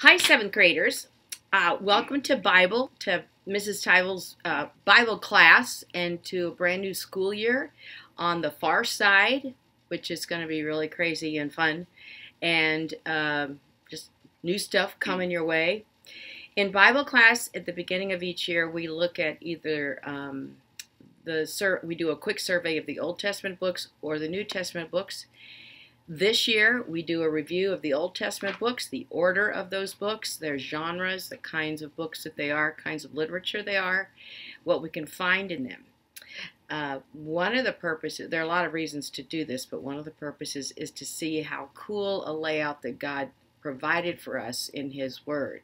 Hi, seventh graders. Welcome to Mrs. Tyvel's Bible class and to a brand new school year on the far side, which is going to be really crazy and fun, and just new stuff coming your way. In Bible class, at the beginning of each year, we look at either we do a quick survey of the Old Testament books or the New Testament books. This year, we do a review of the Old Testament books, the order of those books, their genres, the kinds of books that they are, kinds of literature they are, what we can find in them. One of the purposes, there are a lot of reasons to do this, but one of the purposes is to see how cool a layout that God provided for us in His Word.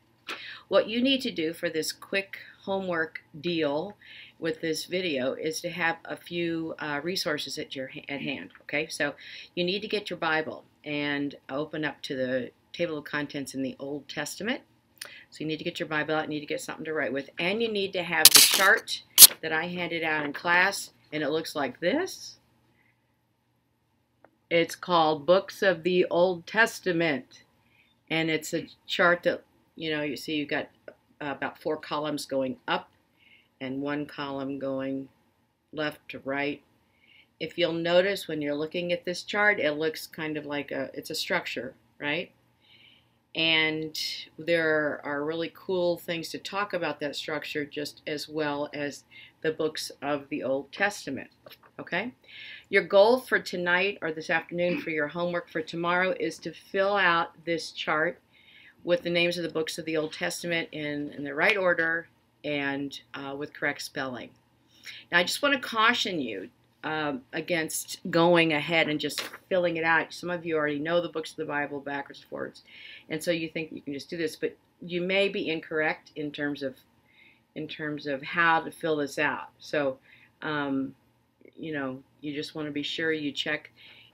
What you need to do for this quick homework deal with this video is to have a few resources at hand. Okay, so you need to get your Bible and open up to the table of contents in the Old Testament. So you need to get your Bible out, you need to get something to write with, and you need to have the chart that I handed out in class, and it looks like this. It's called Books of the Old Testament, and it's a chart that you see you've got about 4 columns going up and 1 column going left to right. If you'll notice when you're looking at this chart, it looks kind of like it's a structure, right? And there are really cool things to talk about that structure just as well as the books of the Old Testament, okay? Your goal for tonight or this afternoon for your homework for tomorrow is to fill out this chart with the names of the books of the Old Testament in the right order and with correct spelling. Now, I just want to caution you against going ahead and just filling it out. Some of you already know the books of the Bible backwards and forwards, and so you think you can just do this, but you may be incorrect in terms of how to fill this out. So, you just want to be sure you check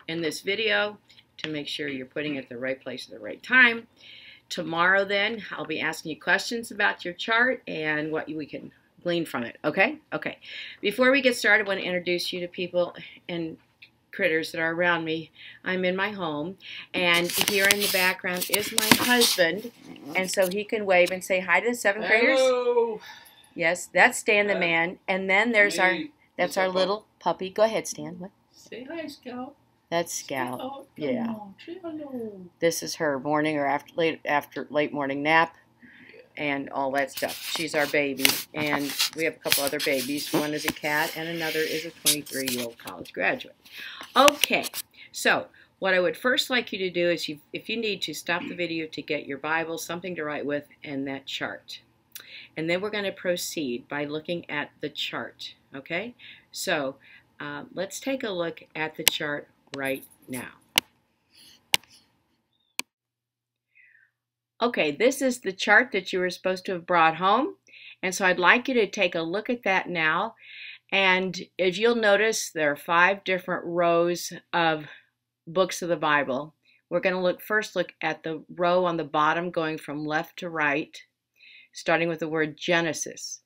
in this video to make sure you're putting it the right place at the right time. Tomorrow, then, I'll be asking you questions about your chart and what we can glean from it, okay? Okay. Before we get started, I want to introduce you to people and critters that are around me. I'm in my home, and here in the background is my husband, and so he can wave and say hi to the seventh graders. Hello. Yes, that's Stan the man, and then there's our little puppy. Go ahead, Stan. What? Say hi, Scout. That's Scout. Scout, Yeah. on, say hello. This is her morning or late morning nap and all that stuff. She's our baby, and we have a couple other babies. One is a cat, and another is a 23-year-old college graduate. Okay, so what I would first like you to do is, if you need to, stop the video to get your Bible, something to write with, and that chart. And then we're going to proceed by looking at the chart, okay? So let's take a look at the chart right now. Okay, this is the chart that you were supposed to have brought home, and so I'd like you to take a look at that now. And as you'll notice, there are 5 different rows of books of the Bible. We're going to first look at the row on the bottom going from left to right, starting with the word Genesis.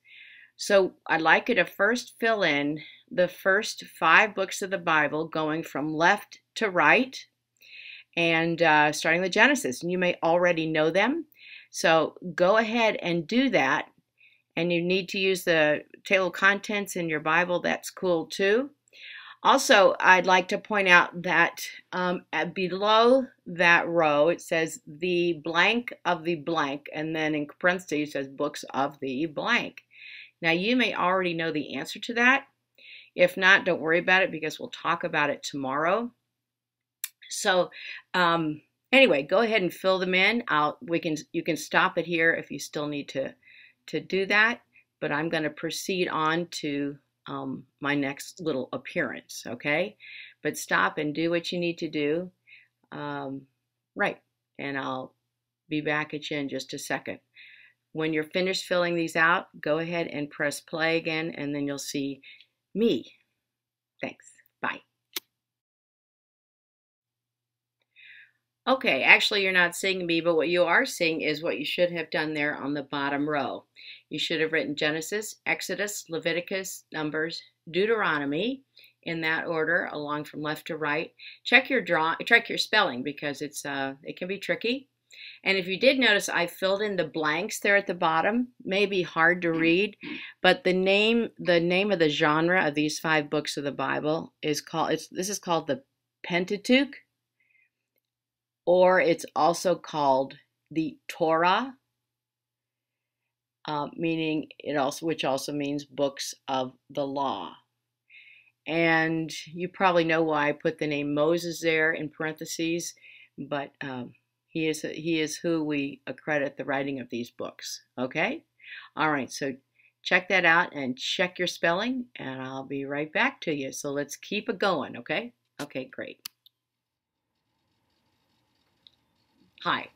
So I'd like you to first fill in the first 5 books of the Bible going from left to right, and starting with Genesis. And you may already know them, so go ahead and do that. And you need to use the table of contents in your Bible. That's cool too. Also, I'd like to point out that below that row it says the blank of the blank, and then in parentheses it says books of the blank. Now, you may already know the answer to that. If not, don't worry about it because we'll talk about it tomorrow. So anyway, go ahead and fill them in. You can stop it here if you still need to do that, but I'm going to proceed on to my next little appearance, okay? But stop and do what you need to do. Right, and I'll be back at you in just a second. When you're finished filling these out, go ahead and press play again, and then you'll see me. Thanks. Bye. Okay, actually you're not seeing me, but what you are seeing is what you should have done there on the bottom row. You should have written Genesis, Exodus, Leviticus, Numbers, Deuteronomy in that order, along from left to right. Check your spelling because it can be tricky. And if you did notice, I filled in the blanks there at the bottom. Maybe hard to read, but the name of the genre of these 5 books of the Bible is this is called the Pentateuch, or it's also called the Torah, which also means books of the law. And you probably know why I put the name Moses there in parentheses, but he is who we accredit the writing of these books. Okay? All right, so check that out and check your spelling, and I'll be right back to you. So let's keep it going, okay? Okay, great. Hi.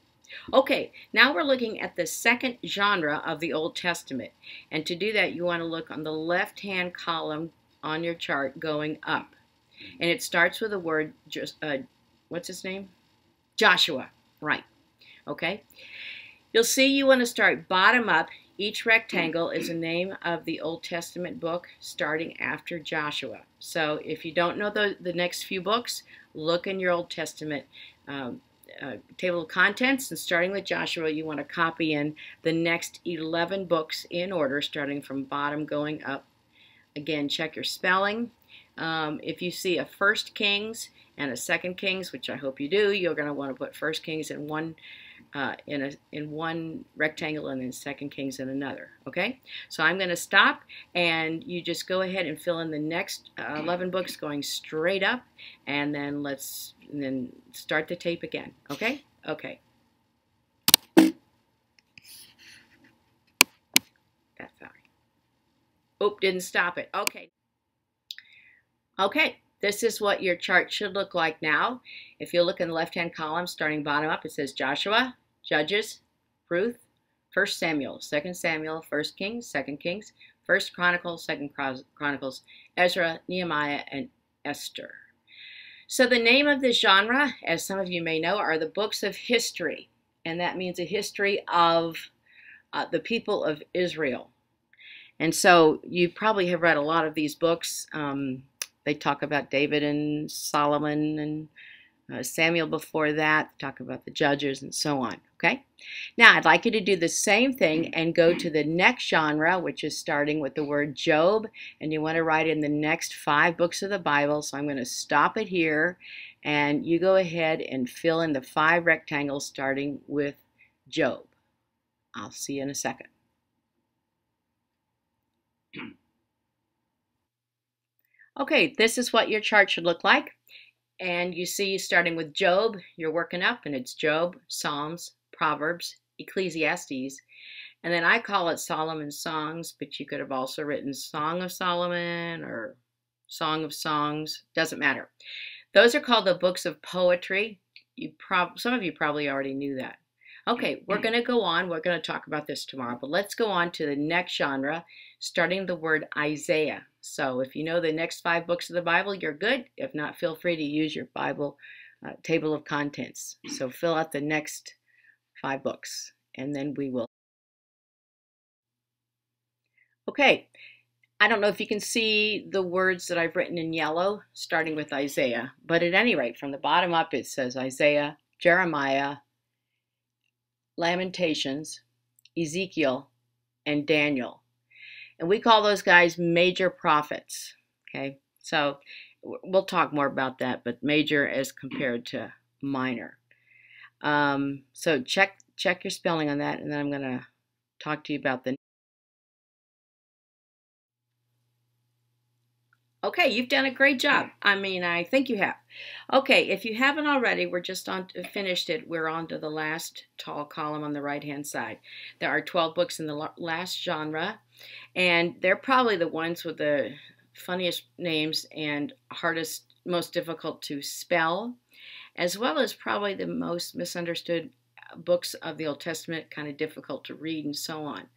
Okay, now we're looking at the second genre of the Old Testament. And to do that, you want to look on the left-hand column on your chart going up. And it starts with the word, what's his name? Joshua, right. Okay. You'll see you want to start bottom up. Each rectangle is a name of the Old Testament book starting after Joshua. So if you don't know the next few books, look in your Old Testament table of contents, and starting with Joshua, you want to copy in the next 11 books in order, starting from bottom going up. Again, check your spelling. If you see a First Kings and a Second Kings, which I hope you do, you're going to want to put First Kings in one rectangle and then Second Kings in another. Okay, so I'm going to stop, and you just go ahead and fill in the next 11 books going straight up, and then then start the tape again. Okay. Okay. That's fine. Oh, didn't stop it. Okay. Okay, this is what your chart should look like now. If you look in the left-hand column, starting bottom up, it says Joshua, Judges, Ruth, 1 Samuel, 2 Samuel, 1 Kings, 2 Kings, 1 Chronicles, 2 Chronicles, Ezra, Nehemiah, and Esther. So the name of this genre, as some of you may know, are the books of history. And that means a history of the people of Israel. And so you probably have read a lot of these books. They talk about David and Solomon and Samuel before that, talk about the judges and so on, okay? Now, I'd like you to do the same thing and go to the next genre, which is starting with the word Job, and you want to write in the next 5 books of the Bible. So I'm going to stop it here, and you go ahead and fill in the 5 rectangles starting with Job. I'll see you in a second. Okay, this is what your chart should look like. And you see, starting with Job, you're working up, and it's Job, Psalms, Proverbs, Ecclesiastes. And then I call it Solomon's Songs, but you could have also written Song of Solomon or Song of Songs. Doesn't matter. Those are called the books of poetry. Some of you probably already knew that. Okay, we're going to go on. We're going to talk about this tomorrow, but let's go on to the next genre, starting the word Isaiah. So if you know the next 5 books of the Bible, you're good. If not, feel free to use your Bible table of contents. So fill out the next 5 books, and then we will. Okay, I don't know if you can see the words that I've written in yellow, starting with Isaiah, but at any rate, from the bottom up, it says Isaiah, Jeremiah, Lamentations, Ezekiel, and Daniel. And we call those guys major prophets, okay? So we'll talk more about that, but major as compared to minor. So check your spelling on that, and then I'm going to talk to you about the. Okay, you've done a great job. I mean, I think you have. Okay, if you haven't already, we're just finished it. We're on to the last tall column on the right-hand side. There are 12 books in the last genre, and they're probably the ones with the funniest names and most difficult to spell, as well as probably the most misunderstood books of the Old Testament, kind of difficult to read and so on.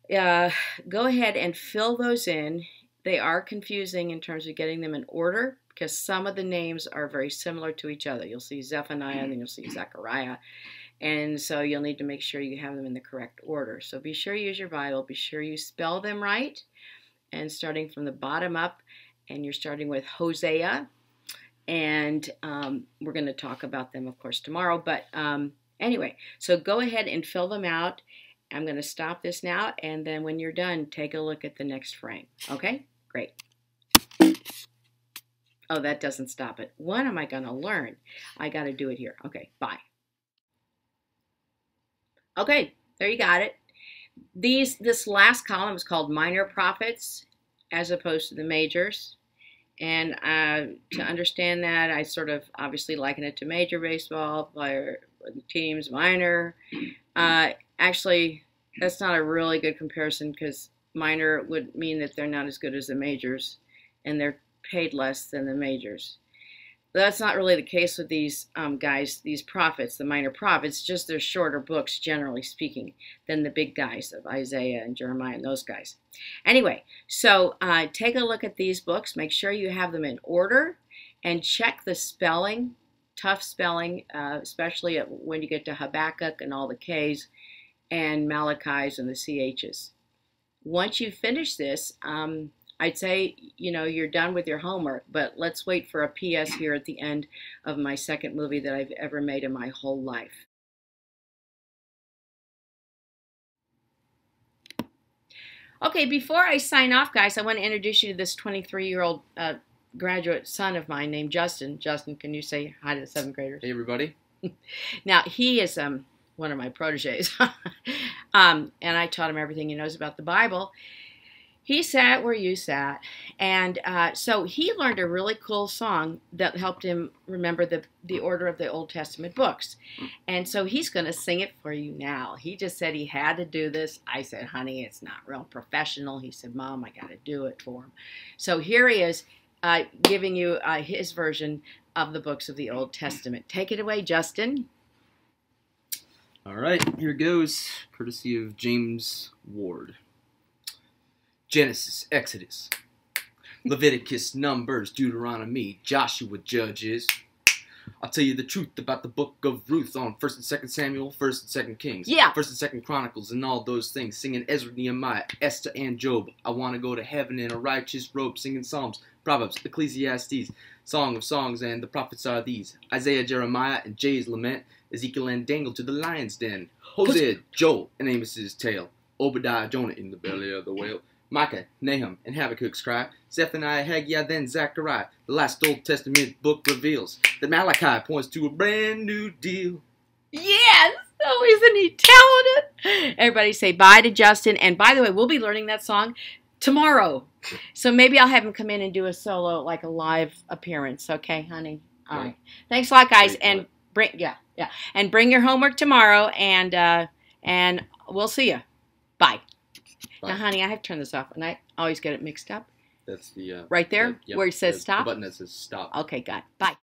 Go ahead and fill those in. They are confusing in terms of getting them in order because some of the names are very similar to each other. You'll see Zephaniah, and then you'll see Zechariah. And so you'll need to make sure you have them in the correct order. So be sure you use your Bible. Be sure you spell them right. And starting from the bottom up, and you're starting with Hosea. and we're going to talk about them, of course, tomorrow. But anyway, so go ahead and fill them out. I'm going to stop this now, and then when you're done, take a look at the next frame. Okay? Great. Oh, that doesn't stop it. What am I going to learn? I got to do it here. Okay, bye. Okay, there you got it. This last column is called minor prophets as opposed to the majors. And to understand that, I sort of obviously liken it to major baseball, player teams, minor. Actually, that's not a really good comparison because minor would mean that they're not as good as the majors and they're paid less than the majors. But that's not really the case with these guys, these prophets, the minor prophets, just they're shorter books, generally speaking, than the big guys of Isaiah and Jeremiah and those guys. Anyway, so take a look at these books. Make sure you have them in order and check the spelling, tough spelling, especially when you get to Habakkuk and all the K's and Malachi's and the CH's. Once you finish this, I'd say, you're done with your homework, but let's wait for a PS here at the end of my second movie that I've ever made in my whole life. Okay, before I sign off, guys, I want to introduce you to this 23-year-old graduate son of mine named Justin. Justin, can you say hi to the 7th graders? Hey, everybody. Now, he is one of my proteges, and I taught him everything he knows about the Bible. He sat where you sat, and so he learned a really cool song that helped him remember the order of the Old Testament books. And so he's going to sing it for you now. He just said he had to do this. I said, honey, it's not real professional. He said, Mom, I got to do it for him. So here he is giving you his version of the books of the Old Testament. Take it away, Justin. All right, here goes, courtesy of James Ward. Genesis, Exodus, Leviticus, Numbers, Deuteronomy, Joshua, Judges. I'll tell you the truth about the book of Ruth on 1st and 2nd Samuel, 1st and 2nd Kings, 1st and 2nd Chronicles, and all those things. Singing Ezra, Nehemiah, Esther, and Job. I want to go to heaven in a righteous robe, singing Psalms, Proverbs, Ecclesiastes, Song of Songs, and the prophets are these: Isaiah, Jeremiah, and Jay's lament, Ezekiel and Daniel to the lion's den, Hosea, Joel, and Amos's tale, Obadiah, Jonah in the belly of the whale, Micah, Nahum, and Habakkuk's cry, Zephaniah, Haggai, then Zechariah. The last Old Testament book reveals that Malachi points to a brand new deal. Yes! Oh, isn't he talented? Everybody say bye to Justin. And by the way, we'll be learning that song tomorrow. So maybe I'll have him come in and do a solo, like a live appearance. Okay, honey? All right. Thanks a lot, guys. And bring and bring your homework tomorrow, and we'll see you. Bye. Bye. Now, honey, I have to turn this off, and I always get it mixed up. That's the... right there, where it says stop? The button that says stop. Okay, got it. Bye.